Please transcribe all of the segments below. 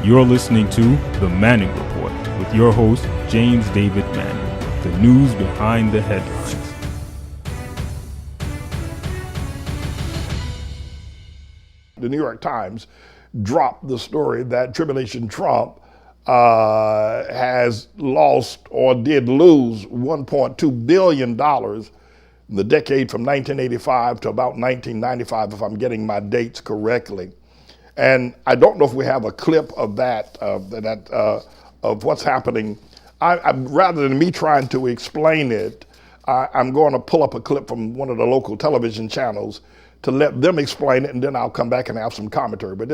You're listening to The Manning Report with your host, James David Manning. The news behind the headlines. The New York Times dropped the story that Tribulation Trump has lost or did lose $1.2 billion in the decade from 1985 to about 1995, if I'm getting my dates correctly. And I don't know if we have a clip of that, of what's happening. Rather than me trying to explain it, I'm going to pull up a clip from one of the local television channels to let them explain it, and then I'll come back and have some commentary. But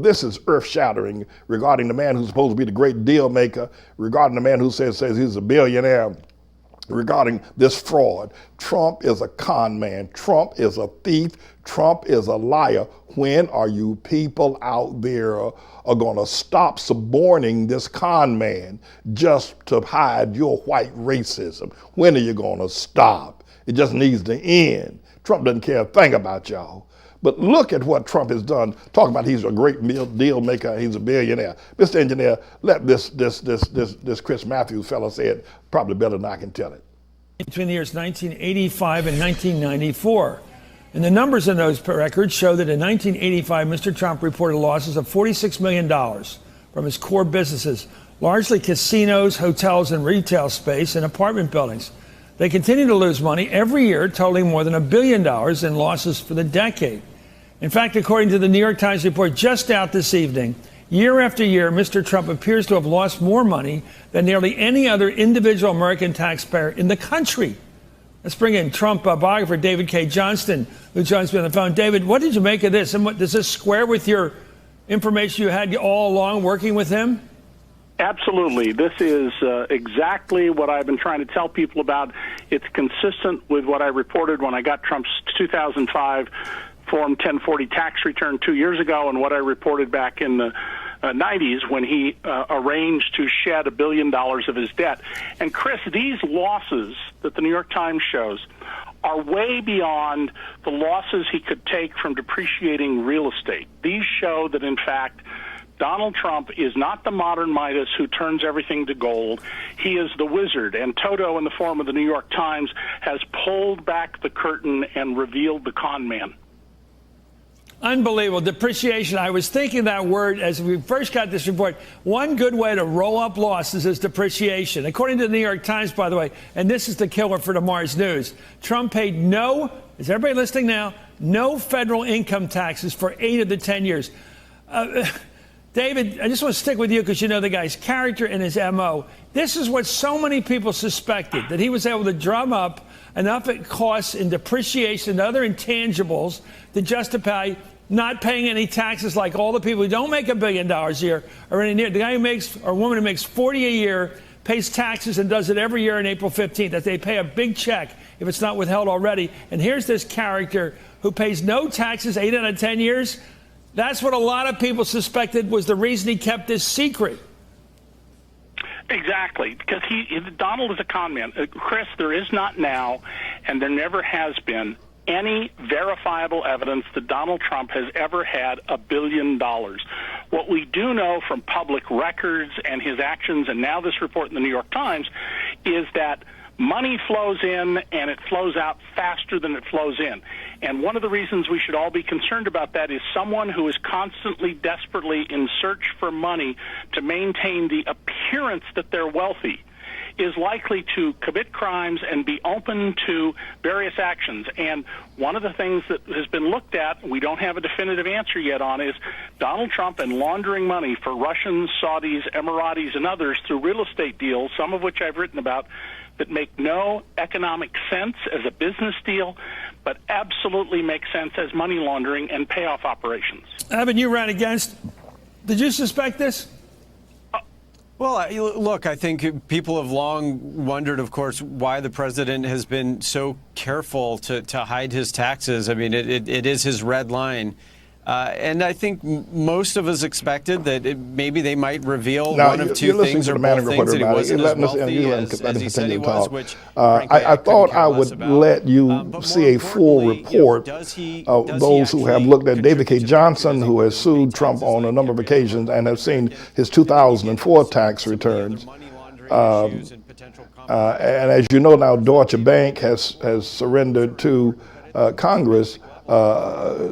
this is earth-shattering regarding the man who's supposed to be the great deal maker, regarding the man who says he's a billionaire, regarding this fraud. Trump is a con man. Trump is a thief. Trump is a liar. When are you people out there are going to stop suborning this con man just to hide your white racism? When are you going to stop? It just needs to end. Trump doesn't care a thing about y'all. But look at what Trump has done. Talking about he's a great deal maker, he's a billionaire. Mr. Engineer, let this Chris Matthews fellow say it probably better than I can tell it. Between the years 1985 and 1994. And the numbers in those records show that in 1985, Mr. Trump reported losses of $46 million from his core businesses, largely casinos, hotels, and retail space and apartment buildings. They continue to lose money every year, totaling more than $1 billion in losses for the decade. In fact, according to the New York Times report just out this evening, year after year, Mr. Trump appears to have lost more money than nearly any other individual American taxpayer in the country. Let's bring in Trump biographer David K. Johnston, who joins me on the phone. David, what did you make of this? And what does this square with your information you had all along working with him? Absolutely. This is exactly what I've been trying to tell people about. It's consistent with what I reported when I got Trump's 2005 Form 1040 tax return 2 years ago, and what I reported back in the 90s when he arranged to shed $1 billion of his debt. And Chris, these losses that the New York Times shows are way beyond the losses he could take from depreciating real estate. These show that, in fact, Donald Trump is not the modern Midas who turns everything to gold. He is the wizard. And Toto, in the form of the New York Times, has pulled back the curtain and revealed the con man. Unbelievable. Depreciation. I was thinking that word as we first got this report. One good way to roll up losses is depreciation. According to the New York Times, by the way, and this is the killer for tomorrow's news, Trump paid is everybody listening now, no federal income taxes for 8 of the 10 years. David, I just want to stick with you because you know the guy's character and his M.O. This is what so many people suspected, that he was able to drum up enough it costs in depreciation and other intangibles to justify not paying any taxes like all the people who don't make $1 billion a year or any near. The guy who makes, or woman who makes 40 a year, pays taxes and does it every year on April 15th, that they pay a big check if it's not withheld already. And here's this character who pays no taxes 8 out of 10 years. That's what a lot of people suspected was the reason he kept this secret. Exactly, because Donald is a con man. Chris, there is not now, and there never has been, any verifiable evidence that Donald Trump has ever had $1 billion. What we do know from public records and his actions, and now this report in the New York Times, is that money flows in and it flows out faster than it flows in. And one of the reasons we should all be concerned about that is someone who is constantly, desperately in search for money to maintain the appearance that they're wealthy is likely to commit crimes and be open to various actions. And one of the things that has been looked at, we don't have a definitive answer yet on, is Donald Trump and laundering money for Russians, Saudis, Emiratis, and others through real estate deals, some of which I've written about, that make no economic sense as a business deal, but absolutely make sense as money laundering and payoff operations. Evan, you ran against. Did you suspect this? Well, look, I think people have long wondered, of course, why the president has been so careful to hide his taxes. I mean, it is his red line. And I think most of us expected that maybe they might reveal now, one of you're two listening things to or the both Manning things, Report, that he wasn't as wealthy as he said he was, which frankly, I thought I would about. let you But see a full report of those who have looked at David K. Johnson, who has sued Trump on a number of occasions and have seen his 2004 tax returns. And as you know now, Deutsche Bank has surrendered to Congress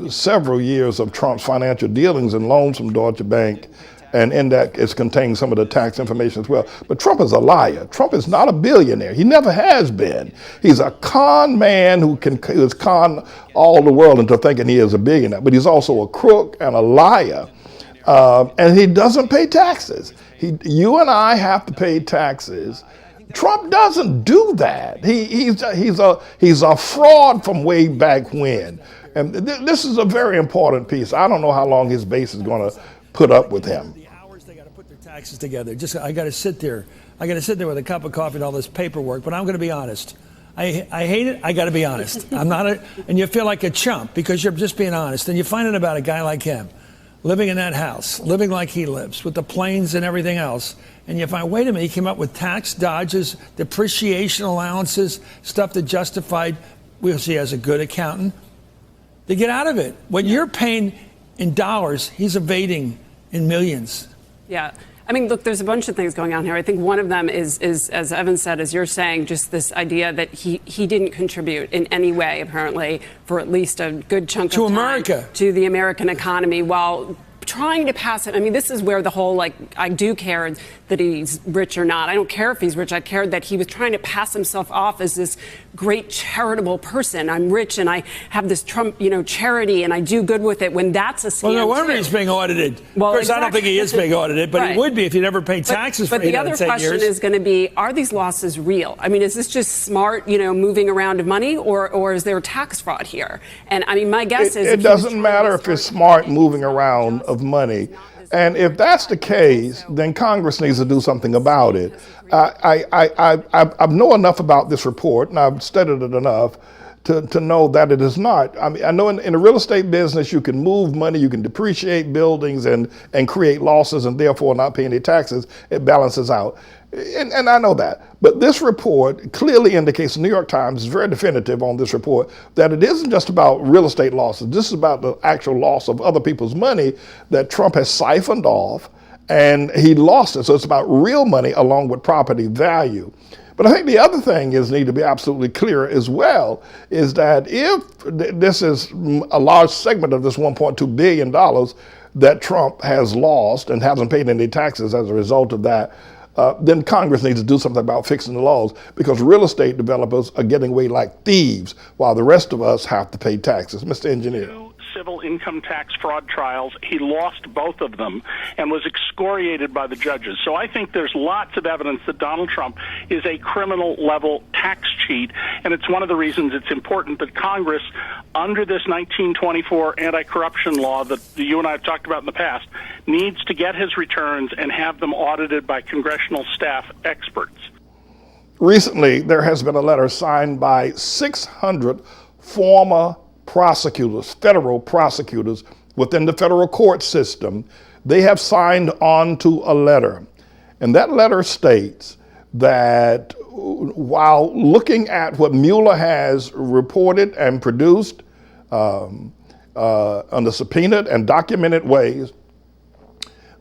several years of Trump's financial dealings and loans from Deutsche Bank, and in that is contained some of the tax information as well. But Trump is a liar. Trump is not a billionaire. He never has been. He's a con man who has con all the world into thinking he is a billionaire. But he's also a crook and a liar, and he doesn't pay taxes. You and I have to pay taxes. Trump doesn't do that. He's a fraud from way back when. And this is a very important piece. I don't know how long his base is going to put up with him. The hours they got to put their taxes together. I got to sit there. I got to sit there with a cup of coffee and all this paperwork. But I'm going to be honest. I hate it. I got to be honest. I'm not and you feel like a chump because you're just being honest. And you find out about a guy like him, living in that house, living like he lives, with the planes and everything else. And you find, wait a minute, he came up with tax dodges, depreciation allowances, stuff that justified, we'll see as a good accountant, to get out of it. When you're paying in dollars, he's evading in millions. Yeah. I mean, look, there's a bunch of things going on here. I think one of them is as Evan said, as you're saying, just this idea that he didn't contribute in any way, apparently, for at least a good chunk of time America, to the American economy, while trying to pass it. I mean, this is where the whole, like, I do care that he's rich or not. I don't care if he's rich. I care that he was trying to pass himself off as this great charitable person. I'm rich and I have this Trump, charity and I do good with it, when that's a scam. Well, no wonder he's being audited. Well, of course, I don't think he is being audited, but right. He would be if he never paid taxes for 8 out of 10 years. But the other question is going to be, are these losses real? I mean, is this just smart, moving around of money, or is there tax fraud here? And I mean, my guess is... It doesn't matter if it's smart moving around of money. And if that's the case, then Congress needs to do something about it. I know enough about this report, and I've studied it enough to know that it is not. I mean, I know in the real estate business, you can move money, you can depreciate buildings and create losses and therefore not pay any taxes. It balances out. And I know that. But this report clearly indicates, the New York Times is very definitive on this report, that it isn't just about real estate losses. This is about the actual loss of other people's money that Trump has siphoned off, and he lost it. So it's about real money along with property value. But I think the other thing need to be absolutely clear as well, is that if this is a large segment of this $1.2 billion that Trump has lost and hasn't paid any taxes as a result of that, then Congress needs to do something about fixing the laws, because real estate developers are getting away like thieves while the rest of us have to pay taxes. Mr. Engineer. Civil income tax fraud trials. He lost both of them and was excoriated by the judges. So I think there's lots of evidence that Donald Trump is a criminal level tax cheat, and it's one of the reasons it's important that Congress, under this 1924 anti-corruption law that you and I have talked about in the past, needs to get his returns and have them audited by congressional staff experts. Recently, there has been a letter signed by 600 former prosecutors, federal prosecutors within the federal court system. They have signed on to a letter. And that letter states that while looking at what Mueller has reported and produced under subpoenaed and documented ways,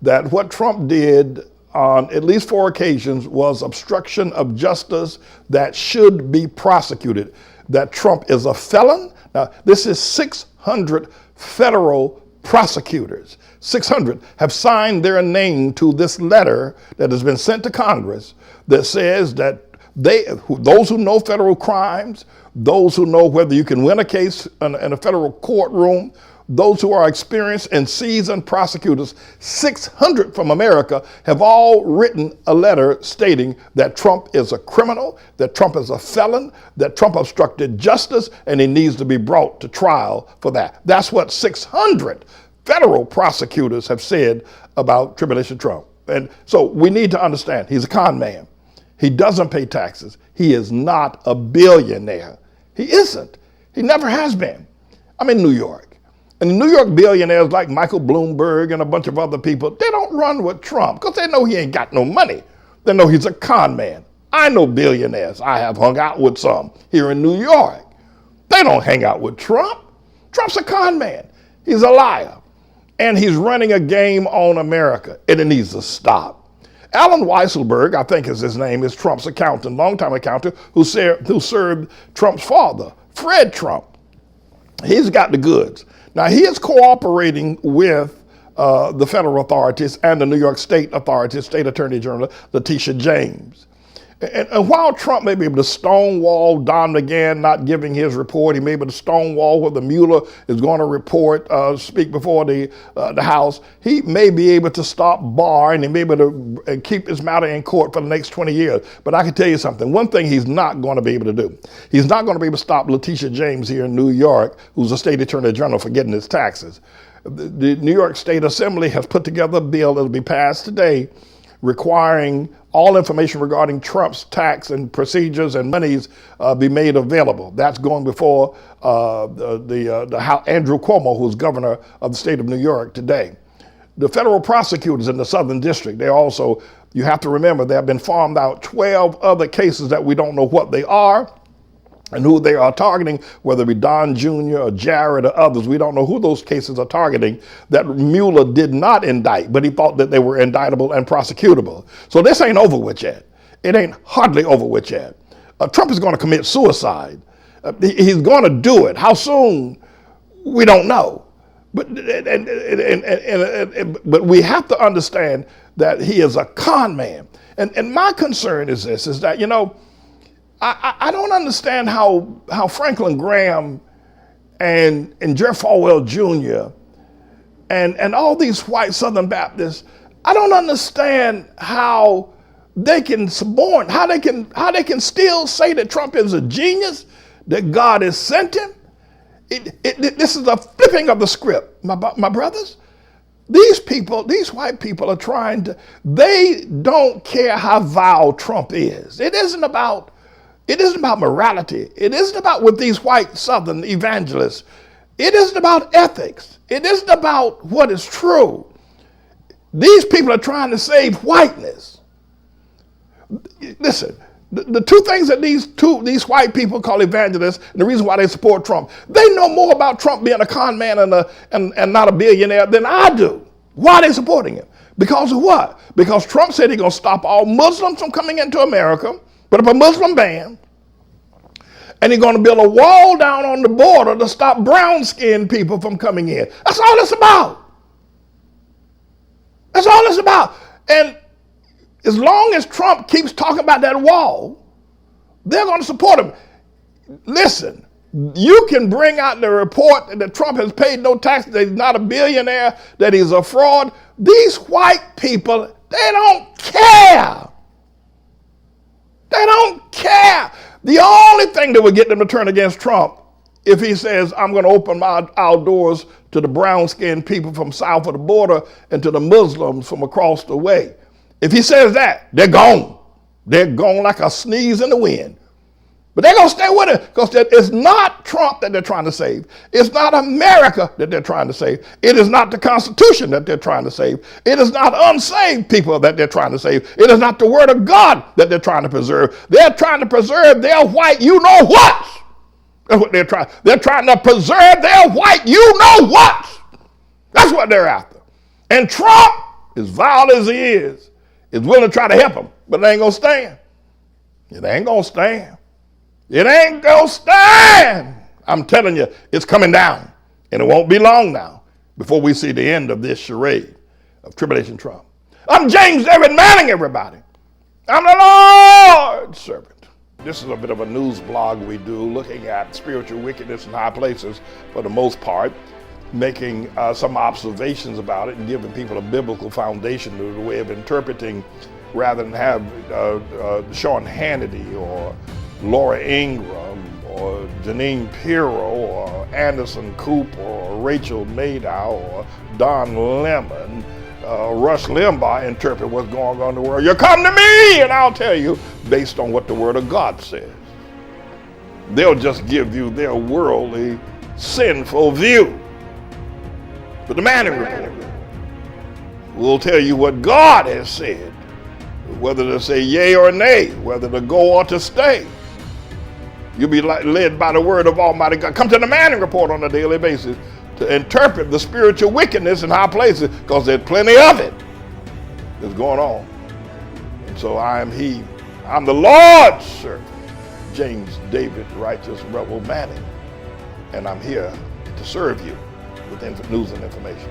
that what Trump did on at least 4 occasions was obstruction of justice that should be prosecuted, that Trump is a felon. Now, this is 600 federal prosecutors. 600 have signed their name to this letter that has been sent to Congress that says that those who know federal crimes, those who know whether you can win a case in a federal courtroom, those who are experienced and seasoned prosecutors, 600 from America, have all written a letter stating that Trump is a criminal, that Trump is a felon, that Trump obstructed justice, and he needs to be brought to trial for that. That's what 600 federal prosecutors have said about Tribulation Trump. And so we need to understand, he's a con man. He doesn't pay taxes. He is not a billionaire. He isn't. He never has been. I'm in New York. And the New York billionaires like Michael Bloomberg and a bunch of other people, they don't run with Trump because they know he ain't got no money. They know he's a con man. I know billionaires. I have hung out with some here in New York. They don't hang out with Trump. Trump's a con man. He's a liar. And he's running a game on America, and it needs to stop. Alan Weisselberg, I think is his name, is Trump's accountant, longtime accountant, who served Trump's father, Fred Trump. He's got the goods. Now, he is cooperating with the federal authorities and the New York State authorities, State Attorney General Letitia James. And while Trump may be able to stonewall Don McGahn not giving his report, he may be able to stonewall whether Mueller is going to report, speak before the House, he may be able to stop Barr and he may be able to keep his matter in court for the next 20 years. But I can tell you something, one thing he's not going to be able to do. He's not going to be able to stop Letitia James here in New York, who's a state attorney general, for getting his taxes. The New York State Assembly has put together a bill that will be passed today requiring all information regarding Trump's tax and procedures and monies be made available. That's going before Andrew Cuomo, who's governor of the state of New York today. The federal prosecutors in the Southern District, they also, you have to remember, they have been farmed out 12 other cases that we don't know what they are and who they are targeting, whether it be Don Jr. or Jared or others. We don't know who those cases are targeting that Mueller did not indict, but he thought that they were indictable and prosecutable. So this ain't over with yet. It ain't hardly over with yet. Trump is going to commit suicide. He's going to do it. How soon? We don't know. But we have to understand that he is a con man. And my concern is this, is that, you know, I don't understand how Franklin Graham and Jeff Falwell Jr. and all these white Southern Baptists, I don't understand how they can suborn, how they can still say that Trump is a genius, that God has sent him. This is a flipping of the script, my brothers. These people, these white people are trying to, they don't care how vile Trump is. It isn't about morality. It isn't about with these white Southern evangelists. It isn't about ethics. It isn't about what is true. These people are trying to save whiteness. Listen, the two things that these white people call evangelists, and the reason why they support Trump, they know more about Trump being a con man and not a billionaire than I do. Why are they supporting him? Because of what? Because Trump said he's going to stop all Muslims from coming into America, put up a Muslim ban, and he's going to build a wall down on the border to stop brown-skinned people from coming in. That's all it's about. That's all it's about. And as long as Trump keeps talking about that wall, they're going to support him. Listen, you can bring out the report that Trump has paid no taxes, that he's not a billionaire, that he's a fraud. These white people, they don't care. They don't care. The only thing that would get them to turn against Trump, if he says, I'm going to open our doors to the brown-skinned people from south of the border and to the Muslims from across the way. If he says that, they're gone. They're gone like a sneeze in the wind. But they're going to stay with it because it's not Trump that they're trying to save. It's not America that they're trying to save. It is not the Constitution that they're trying to save. It is not unsaved people that they're trying to save. It is not the Word of God that they're trying to preserve. They're trying to preserve their white you-know-what. That's what they're trying. They're trying to preserve their white you-know-what. That's what they're after. And Trump, as vile as he is willing to try to help them, but it ain't going to stand. It ain't going to stand. It ain't gonna stand. I'm telling you, it's coming down. And it won't be long now before we see the end of this charade of Tribulation Trump. I'm James David Manning, everybody. I'm the Lord's servant. This is a bit of a news blog we do looking at spiritual wickedness in high places for the most part, making some observations about it and giving people a biblical foundation to the way of interpreting rather than have Sean Hannity or Laura Ingraham or Janine Pirro or Anderson Cooper or Rachel Maddow or Don Lemon, Rush Limbaugh interpret what's going on in the world. You come to me and I'll tell you based on what the Word of God says. They'll just give you their worldly, sinful view. But the Manning Report will tell you what God has said, whether to say yea or nay, whether to go or to stay. You'll be led by the word of Almighty God. Come to the Manning Report on a daily basis to interpret the spiritual wickedness in high places, because there's plenty of it that's going on. And so I'm the Lord's servant, James David Righteous Rebel Manning, and I'm here to serve you with news and information.